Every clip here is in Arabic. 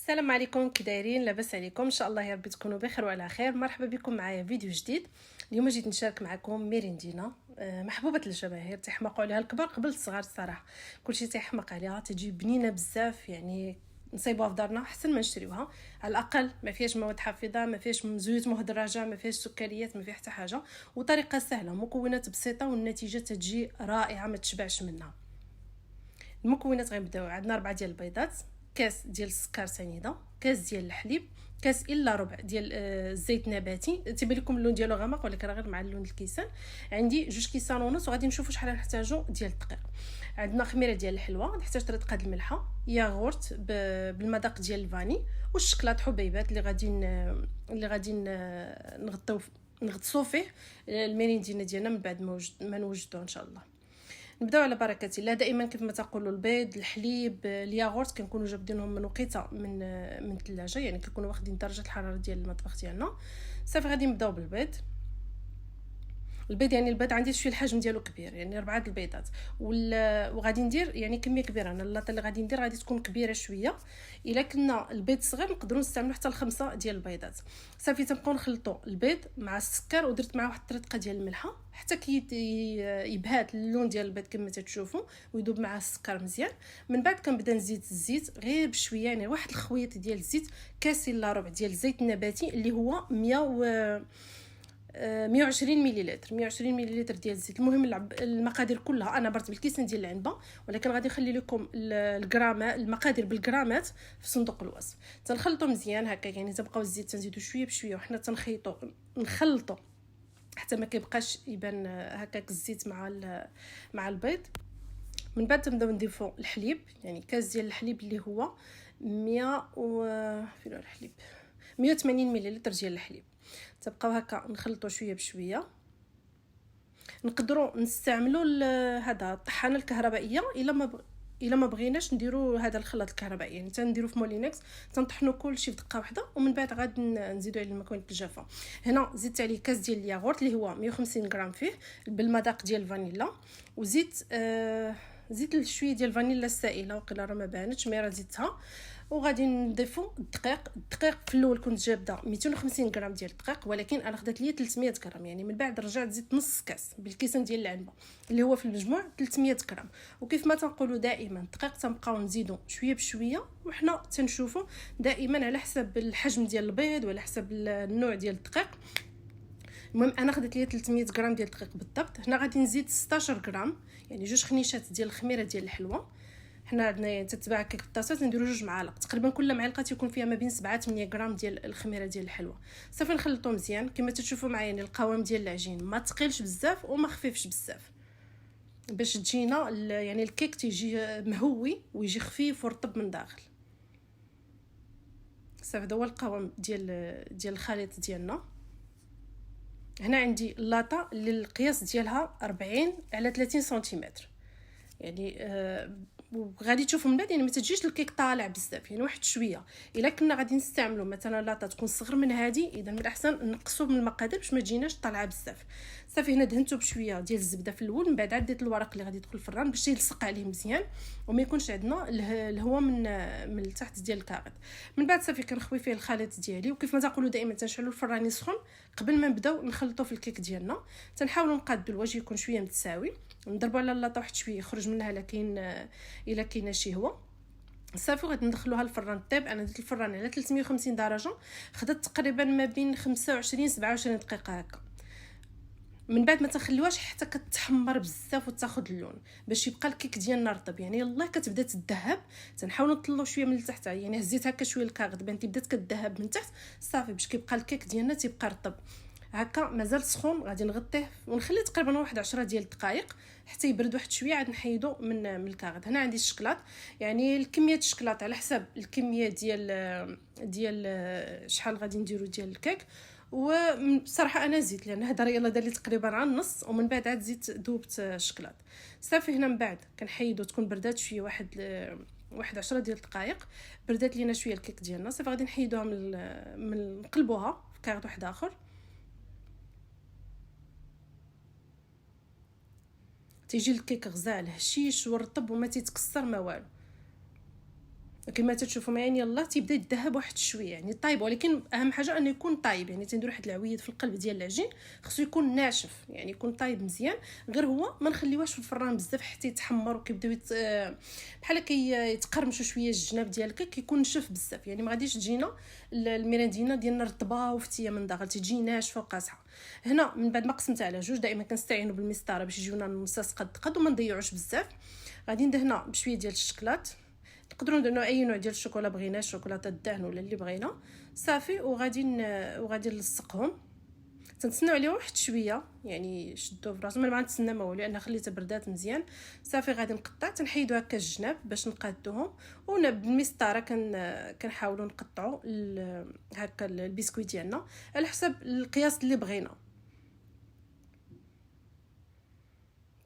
السلام عليكم، كي دايرين؟ لاباس عليكم؟ ان شاء الله يا ربي تكونوا بخير وعلى خير. مرحبا بكم معايا فيديو جديد. اليوم جيت نشارك معكم ميريندينا محبوبه الجماهير، تيحمقوا عليها الكبار قبل الصغار. الصراحه كلشي تيحمق عليها، تجي بنينه بزاف، يعني نصيبوها في دارنا احسن ما نشريوها. على الاقل ما فيهاش مواد حافظه، ما فيهاش زيوت مهدرجه، ما فيهاش سكريات، ما فيها حتى حاجه، وطريقه سهله، مكونات بسيطه والنتيجه تجي رائعه ما تشبعش منها. المكونات غنبداو. عندنا 4 ديال البيضات، كاس ديال السكر سنيده، كاس ديال الحليب، كاس الا ربع ديال الزيت النباتي. تيبان لكم اللون ديالو غامق ولكن راه غير مع اللون الكيسان. عندي 2 كيسان ونص، وغادي نشوفوا شحال نحتاجو ديال الدقيق. عندنا خميره ديال الحلوه، نحتاج 3 قد الملحه، ياغورت بالمذاق ديال الفاني، والشكلاط حبيبات اللي غادي نغطسوا فيه الميريندينا ديالنا من بعد ما نوجدوه ان شاء الله. نبداو على بركه الله. دائما كيف ما تقولوا البيض، الحليب، الياغورت كنكونوا جابدينهم من وقيته من الثلاجه، يعني كنكونوا واخدين درجه الحراره ديال المطبخ ديالنا. صافي غادي نبداو بالبيض. يعني البيض عندي شويه الحجم ديالو كبير، يعني 4 البيضات، وغادي ندير يعني كميه كبيره. انا اللاطه اللي غادي ندير غادي تكون كبيره شويه. الا كنا البيض صغير نقدروا نستعملوا حتى ل5 ديال البيضات. صافي تنبقاو نخلطوا البيض مع السكر، ودرت معاه واحد 3 ديال الملحه حتى يبهات اللون ديال البيض كما تشوفوا، ويذوب مع السكر مزيان. من بعد كنبدا نزيد الزيت غير بشويه، يعني واحد الخويط ديال الزيت، كاس الا ربع ديال الزيت النباتي اللي هو 120 مليلتر. 120 مليلتر ديال الزيت. المهم المقادير كلها انا برت بالكيسان ديال العنبه، ولكن غادي نخلي لكم المقادير بالغرامات في صندوق الوصف. تنخلطوا مزيان هكا، يعني تبقاو الزيت تنزيدوا شويه بشويه، وحنا تنخيطوا نخلطوا حتى ما كيبقاش يبان هكاك الزيت مع البيض. من بعد تنبداو نضيفوا الحليب، يعني كاس ديال الحليب اللي هو 180 مليلتر ديال الحليب. تبقاو هكا نخلطوا شويه بشويه. نقدروا نستعملوا هذا الطحانه الكهربائيه الا ما بغيناش نديروا هذا الخلاط الكهربائي، يعني تنديروا في مولينكس، تنطحنوا كلشي في دقه واحده، ومن بعد غادي نزيدوا عليه المكونات الجافه. هنا زدت عليه كاس ديال الياغورت اللي هو 150 غرام فيه بالمذاق ديال الفانيلا، وزيت زيت شويه ديال الفانيلا السائله، وقيلا راه ما بانتش مي راه زدتها. وغادي نضيفوا الدقيق في الاول كنت جابده 250 غرام ديال الدقيق، ولكن انا خدات ليا 300 غرام، يعني من بعد رجعت زدت نص كاس بالكيسان ديال العنبه اللي هو في المجموع 300 غرام. وكيف ما تنقولوا دائما الدقيق تنبقاو نزيدوا شويه بشويه، وحنا تنشوفوا دائما على حسب الحجم ديال البيض وعلى حسب النوع ديال الدقيق. المهم انا خدت ليا 300 غرام ديال الدقيق بالضبط. هنا غادي نزيد 16 غرام، يعني 2 خنيشات ديال الخميره ديال الحلوه. حنا عندنا يعني تتباع كيك في الطاسه، نديرو 2 معالق تقريبا، كل معلقه تيكون فيها ما بين 7 8 غرام ديال الخميره ديال الحلوه. صافي نخلطو مزيان كما تشوفوا معايا، يعني القوام ديال العجين ما ثقيلش بزاف وما خفيفش بزاف، باش تجينا يعني الكيك تيجي مهوي ويجي خفيف ورطب من داخل. صافي هذا هو القوام ديال الخليط ديالنا. هنا عندي اللاطه اللي القياس ديالها 40 على 30 سنتيمتر، يعني وغادي تشوفوا من بعد يعني ما تجيش الكيك طالع بزاف، يعني واحد شويه. الا كنا غادي نستعملوا مثلا لاطه تكون صغر من هذه، اذا من الاحسن نقصوا من المقادير باش ما تجيناش طالعه بزاف. صافي هنا دهنته بشويه ديال الزبده في الاول، من بعد عديت الورق اللي غادي يدخل الفران باش يلصق عليه مزيان وما يكونش عندنا الهواء من التحت ديال الكاغط. من بعد صافي كنخوي فيه الخليط ديالي، وكيف ما تقولوا دائما تنشعلوا الفران يسخن قبل ما نبداو نخلطوا في الكيك ديالنا. تنحاولوا نقادوا الوجه يكون شويه متساوي، نضربوا على اللاطه واحد شويه يخرج منها الا كاينه شي هواء. صافي غادي ندخلوها الفران طيب. انا درت الفران على 350 درجه، خدت تقريبا ما بين 25 27 دقيقه هكا. من بعد ما تخليوهاش حتى كتحمر بزاف وتاخذ اللون باش يبقى الكيك ديالنا رطب، يعني يلاه كتبدا تذهب. تنحاولوا نطلعوا شويه من التحت، يعني هزيت هكا شويه الكاغط بانت بدات كتذهب من تحت. صافي باش كيبقى الكيك ديالنا تيبقى رطب هكا مازال سخون. غادي نغطيه ونخليه تقريبا واحد 10 ديال الدقائق حتى يبرد واحد شويه، عاد نحيدو من الكاغط. هنا عندي الشكلاط، يعني الكميه الشكلاط على حسب الكميه ديال شحال غادي نديرو ديال الكيك. وبصراحه انا زيت لان هذا يلاه دار لي تقريبا على النص، ومن بعد عاد زيت ذوبت الشكلاط. صافي هنا من بعد كنحيدو تكون بردات شويه واحد 10 ديال الدقائق، بردات لينا شويه الكيك ديالنا. صافي غادي نحيدوها من نقلبوها في كاغط واحد اخر. تيجي الكيك غزال هشيش ورطب وما تيتكسر ما والو. كما تشوفوا معايا يلا تيبدا يذهب واحد شويه يعني طايب، ولكن اهم حاجه انه يكون طايب. يعني تندير واحد العويد في القلب ديال العجين، خصو يكون ناشف يعني يكون طايب مزيان. غير هو ما نخليوهش في الفران بزاف حتى يتحمر وكيبداو بحال كيتقرمشوا شويه الجناب ديال الكيك، كيكون نشف بزاف. يعني ما غاديش تجينا الميراندينا ديالنا رطبه وفتيه من داخل، تجي ناشفه وقاصحه. هنا من بعد ما قسمتها على جوج، دائما كنستعينوا بالمسطره باش يجيونا المصاص قد وما نضيعوش بزاف. غادي ندهنها بشويه ديال الشكلاط، نقدروا ندهنوا اي نوع ديال الشوكولا بغينا، الشوكولاته الدهن ولا اللي بغينا صافي. وغادي نلصقهم، تنتسناو عليه واحد شويه يعني شدوه براسو، ما نتسنى ما والو لان خليته بردات مزيان. صافي غادي نقطع، تنحيدو هكا الجناب باش نقادوهم، بالمسطره كنحاولوا نقطعوا هكا البسكويت ديالنا على حسب القياس اللي بغينا.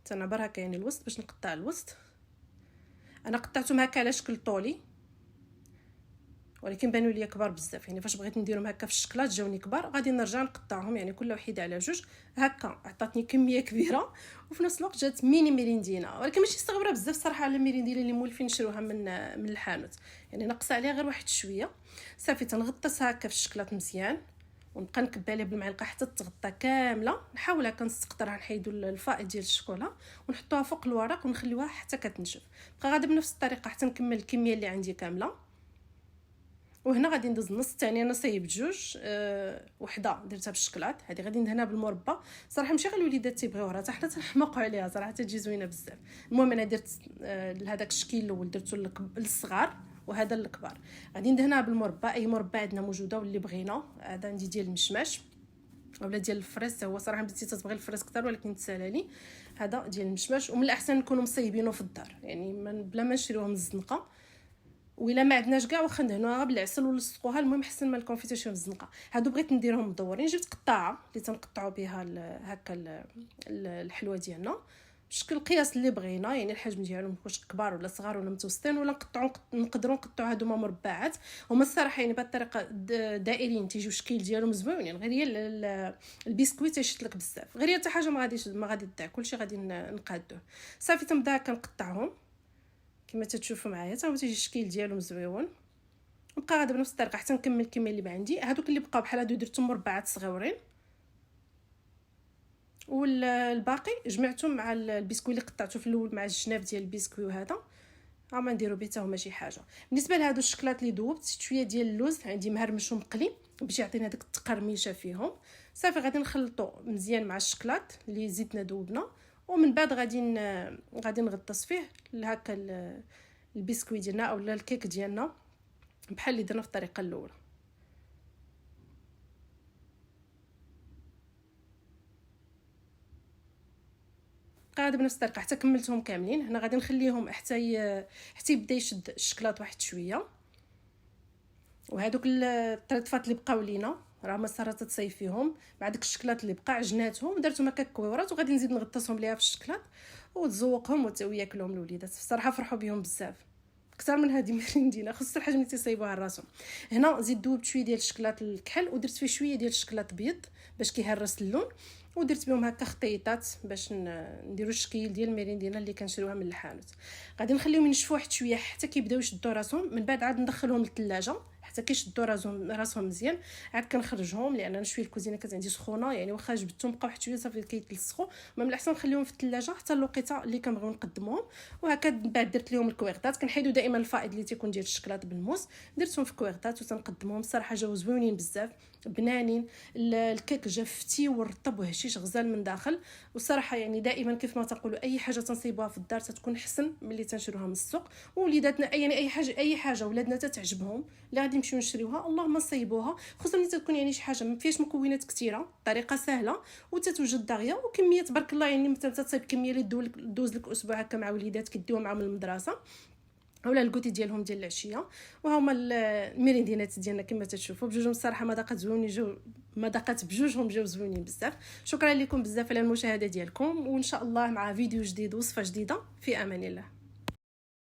تنعبر هكا يعني الوسط باش نقطع الوسط. انا قطعتهم هكا على شكل طولي، ولكن بانوا لي كبار بزاف. يعني فاش بغيت نديرهم هكا في الشكلاط جاوني كبار، غادي نرجع نقطعهم يعني كل وحده على جوج هكا. عطاتني كميه كبيره وفي نفس الوقت جات ميني ميريندينا، ولكن ماشي صغيره بزاف صراحه على الميريندينا اللي مولفين نشروها من الحانوت. يعني نقص عليها غير واحد شويه. صافي تنغطسها هكا في الشكلاط مزيان، ونبقى نكب عليها بالمعلقه حتى تغطى كامله. نحاول هكا نستقطرها، نحيدوا الفائض ديال الشوكولا ونحطوها فوق الورق ونخليوها حتى كتنشف. بقى غادي بنفس الطريقه حتى نكمل الكميه اللي عندي كامله. وهنا غادي ندوز النص الثاني، انا صايبت جوج، وحده درتها بالشكلاط، هذه غادي ندهنها بالمربى. صراحه ماشي غير الوليدات تيبغيوها، راه حتى تنحماقوا عليها صراحه، تجي زوينه بزاف. المهم انا درت لهذاك الشكل الاول درتو للصغار وهذا للكبار. غادي ندهنها بالمربى، اي مربى عندنا موجوده واللي بغينا. هذا عندي ديال المشماش اولا ديال الفريس، هو صراحه بديتي تتبغي الفريس اكثر ولكن تسالى لي. هذا ديال المشماش، ومن الاحسن نكونوا مصيبينه في الدار يعني بلا ما نشريوه من الزنقه. وإلا ما عندناش كاع واخا ندهنوها بالعسل ونلصقوها، المهم حسن ما الكونفيتاسيون في الزنقه. هادو بغيت نديرهم مدورين، جبت قطاعه اللي تنقطعوا بها هكا الحلوه ديالنا بشكل القياس اللي بغينا. يعني الحجم ديالهم واش كبار ولا صغار ولا متوسطين، ولا نقدروا نقطعوا هادو مربعات. هما الصراحه يعني بهذه الطريقه دائرين تيجيو الشكل ديالهم زوينين. غير هي البسكويت تيشد لك بزاف، غير حتى حاجه ما غادي تضيع، كلشي غادي نقادوه. صافي تنبدا كنقطعهم كما تشوفوا معايا، تا هو تيجي الشكل ديالهم زويون. نبقى غادا بنفس الطريقه حتى نكمل الكميه اللي عندي. هادوك اللي بقاو بحال هادو درتهم مربعات صغيورين، والباقي جمعتهم مع البسكوي اللي قطعته في الاول مع الجناب ديال البسكوي. وهذا ما نديرو به حتى هما شي حاجه. بالنسبه لهادو الشكلاط اللي ذوبت، شويه ديال اللوز عندي مهرمش ومقلي باش يعطينا داك التقرميشه فيهم. صافي غادي نخلطو مزيان مع الشكلاط اللي زيدنا ذوبنا، ومن بعد غادي نغطس فيه هكا البسكوي ديالنا اولا الكيك ديالنا بحال اللي درنا في الطريقه الاولى. قاعده بنفس الطريقه حتى كملتهم كاملين. هنا غادي نخليهم حتى يبدا يشد الشكلاط واحد شويه. وهذوك الطريفات اللي بقاو لينا راه ما صارت تصايب فيهم، مع داك الشكلاط اللي بقى عجناتهم درتهم هكا كويورات، وغادي نزيد نغطسهم ليها في الشكلاط وتزوقهم وياكلهم الوليدات. الصراحه فرحوا بهم بزاف اكثر من هذه ميريندينا، خص الحاجه اللي تيصايبوها راسهم. هنا زيد دوبت شويه ديال الشكلاط الكحل ودرت فيه شويه ديال الشكلاط بيض باش كيهرس اللون، ودرت بهم هكا خطيطات باش نديروا الشكل ديال الميريندينا اللي كنشريوها من الحانوت. غادي نخليهم ينشفوا واحد شويه حتى كيبداو يشدوا راسهم، من بعد عاد ندخلهم للثلاجه حتى كيشدوا راسهم مزيان. عاد كنخرجهم لان انا شويه الكوزينه كانت عندي سخونه، يعني واخا جبدتهم بقى واحد شويه صافي كيتلصقوا. من الاحسن نخليهم في الثلاجه حتى الوقيته اللي كنبغيو نقدموهم. وهكا من بعد درت لهم الكويغطات، كنحيدوا دائما الفائض اللي تيكون ديال الشكلاط بالموس، درتهم في كويغطات وتنقدمهم. الصراحه جاو زوينين بزاف بنانين. الكيك جا فتي ورطب وهشيش غزال من داخل. والصراحه يعني دائما كيف ما تنقولوا اي حاجه تنصيبوها في الدار تتكون حسن ملي تنشروها من السوق. ووليداتنا يعني اي حاجه ولادنا تعجبهم اللي غادي نمشيو نشريوها اللهم صيبوها، خصوصا ملي تكون يعني شي حاجه ما فيهاش مكونات كثيره، طريقه سهله وتتوجد دغيا، وكميه تبارك الله. يعني مثلا تصايب كميه اللي دوز لك اسبوع هكا مع وليدات كديوها معاهم المدرسه اولا الكوتي ديالهم ديال العشيه. وهما الميريندينات ديالنا كما تشوفوا بجوجهم. الصراحه مذاقات بجوجهم جاو زوينين بزاف. شكرا لكم بزاف على المشاهده ديالكم، وان شاء الله مع فيديو جديد وصفه جديده في امان الله.